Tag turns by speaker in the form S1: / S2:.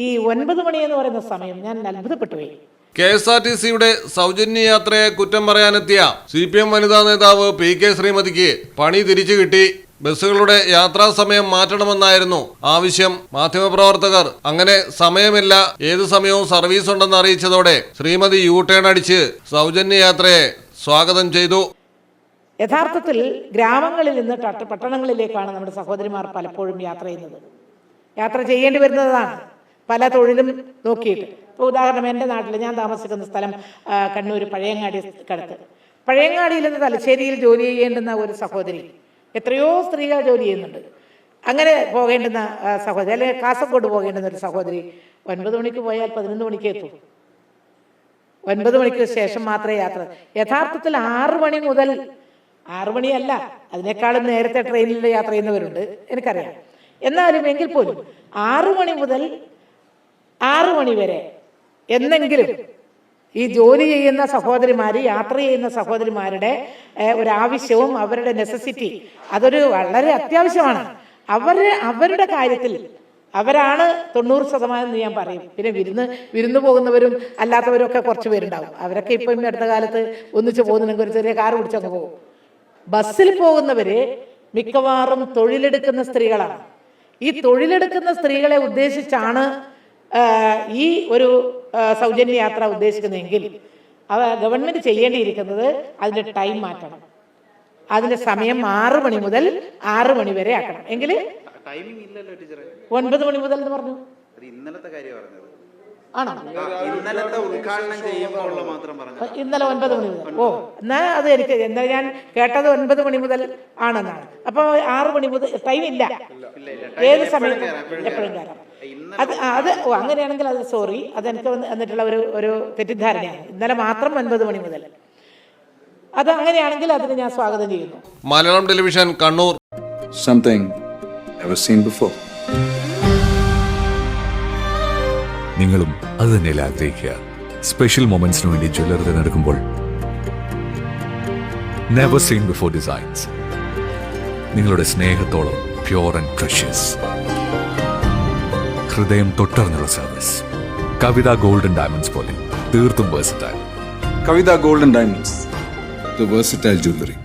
S1: ഈ 9 മണി എന്ന് പറയുന്ന സമയം ഞാൻ അത്ഭുതപ്പെട്ടു പോയി.
S2: KSRTCയുടെ സൗജന്യ യാത്രയെ കുറ്റം പറയാനെത്തിയ CPM വനിതാ നേതാവ് PK ശ്രീമതിക്ക് പണി തിരിച്ചു കിട്ടി. ബസ്സുകളുടെ യാത്രാ സമയം മാറ്റണമെന്നായിരുന്നു ആവശ്യം. മാധ്യമപ്രവർത്തകർ അങ്ങനെ സമയമില്ല, ഏത് സമയവും സർവീസ് ഉണ്ടെന്ന് അറിയിച്ചതോടെ ശ്രീമതി U-ടേൺ അടിച്ച് സൗജന്യ യാത്രയെ സ്വാഗതം ചെയ്തു.
S1: യഥാർത്ഥത്തിൽ ഗ്രാമങ്ങളിൽ നിന്ന് പട്ടണങ്ങളിലേക്കാണ് നമ്മുടെ സഹോദരിമാർ പലപ്പോഴും യാത്ര ചെയ്യുന്നത്. യാത്ര ചെയ്യേണ്ടി വരുന്നതാണ് പല തൊഴിലും നോക്കിയിട്ട്. ഇപ്പോൾ ഉദാഹരണം, എൻ്റെ നാട്ടിൽ ഞാൻ താമസിക്കുന്ന സ്ഥലം കണ്ണൂർ പഴയങ്ങാടി കടുത്ത്. പഴയങ്ങാടിയിൽ നിന്ന് തലശ്ശേരിയിൽ ജോലി ചെയ്യേണ്ടുന്ന ഒരു സഹോദരി, എത്രയോ സ്ത്രീകൾ ജോലി ചെയ്യുന്നുണ്ട്, അങ്ങനെ പോകേണ്ടുന്ന സഹോദരി, അല്ലെങ്കിൽ കാസർഗോഡ് പോകേണ്ടുന്ന ഒരു സഹോദരി 9 മണിക്ക് പോയാൽ 11 മണിക്ക് എത്തും. 9 മണിക്ക് ശേഷം മാത്രമേ യാത്ര. യഥാർത്ഥത്തിൽ 6 മണി മുതൽ, 6 മണിയല്ല അതിനേക്കാളും നേരത്തെ ട്രെയിനിൽ യാത്ര ചെയ്യുന്നവരുണ്ട്, എനിക്കറിയാം. എന്നാലും എങ്കിൽ പോലും 6 മണി മുതൽ 6 മണി വരെ എന്നെങ്കിലും ഈ ജോലി ചെയ്യുന്ന സഹോദരിമാർ, യാത്ര ചെയ്യുന്ന സഹോദരിമാരുടെ ഒരാവശ്യവും അവരുടെ നെസസിറ്റി, അതൊരു വളരെ അത്യാവശ്യമാണ്. അവരുടെ കാര്യത്തിൽ അവരാണ് 90% എന്ന് ഞാൻ പറയും. പിന്നെ വിരുന്ന് പോകുന്നവരും അല്ലാത്തവരും ഒക്കെ കുറച്ച് പേരുണ്ടാവും. അവരൊക്കെ ഇപ്പം അടുത്ത കാലത്ത് ഒന്നിച്ച് പോകുന്നുണ്ടെങ്കിൽ ഒരു ചെറിയ കാർ പിടിച്ചൊക്കെ പോകും. ബസ്സിൽ പോകുന്നവര് മിക്കവാറും തൊഴിലെടുക്കുന്ന സ്ത്രീകളാണ്. ഈ തൊഴിലെടുക്കുന്ന സ്ത്രീകളെ ഉദ്ദേശിച്ചാണ് ഈ ഒരു സൗജന്യ യാത്ര ഉദ്ദേശിക്കുന്നതെങ്കിൽ ഗവൺമെന്റ് ചെയ്യേണ്ടിയിരിക്കുന്നത് അതിന്റെ ടൈം മാറ്റണം. അതിന്റെ സമയം 6 മണി മുതൽ 6 മണി വരെ ആക്കണം. എങ്കിൽ 9 മണി മുതൽ എന്ന് പറഞ്ഞു.
S3: ഇന്നലത്തെ കാര്യം പറഞ്ഞത്
S1: ആണോ?
S3: ഇന്നലത്തെ ഉദ്ഘാടനം ചെയ്യുമ്പോൾ മാത്രം പറഞ്ഞു.
S1: ഇന്നലെ 9 മണി മുതൽ. ഓ, എന്നാ അത് എനിക്ക് എന്താ ഞാൻ കേട്ടത് 9 മണി മുതൽ ആണെന്നാണ്. അപ്പൊ 6 മണി മുതൽ ടൈം ഇല്ല, ഏത് സമയത്തും എപ്പോഴും കയറാം. അത് അങ്ങനെയാണെങ്കിൽ അത് സോറി, അതെനിക്ക് വന്നിട്ടുള്ള ഒരു തെറ്റിദ്ധാരണയാണ്. ഇന്നലെ മാത്രം 9 മണി മുതൽ. അത് അങ്ങനെയാണെങ്കിൽ അതിന് ഞാൻ സ്വാഗതം ചെയ്യുന്നു.
S2: Malayalam television, Kannur.
S4: Something never seen before.
S5: നിങ്ങളും അത് തന്നെയല്ലേ ആഗ്രഹിക്കുക? സ്പെഷ്യൽ മൊമെന്റ്സിന് വേണ്ടി ജ്വല്ലറി തിരഞ്ഞെടുക്കുമ്പോൾ നെവർ സീൻ ബിഫോർ ഡിസൈൻസ്, നിങ്ങളുടെ സ്നേഹത്തോളം പ്യോർ ആൻഡ് പ്രഷ്യസ്, ഹൃദയം തൊട്ടറിഞ്ഞുള്ള സർവീസ്. കവിത ഗോൾഡൻ ഡയമണ്ട്സ് പോലെ തീർത്തും versatile.
S4: Kavita Gold and Diamonds, the versatile jewelry.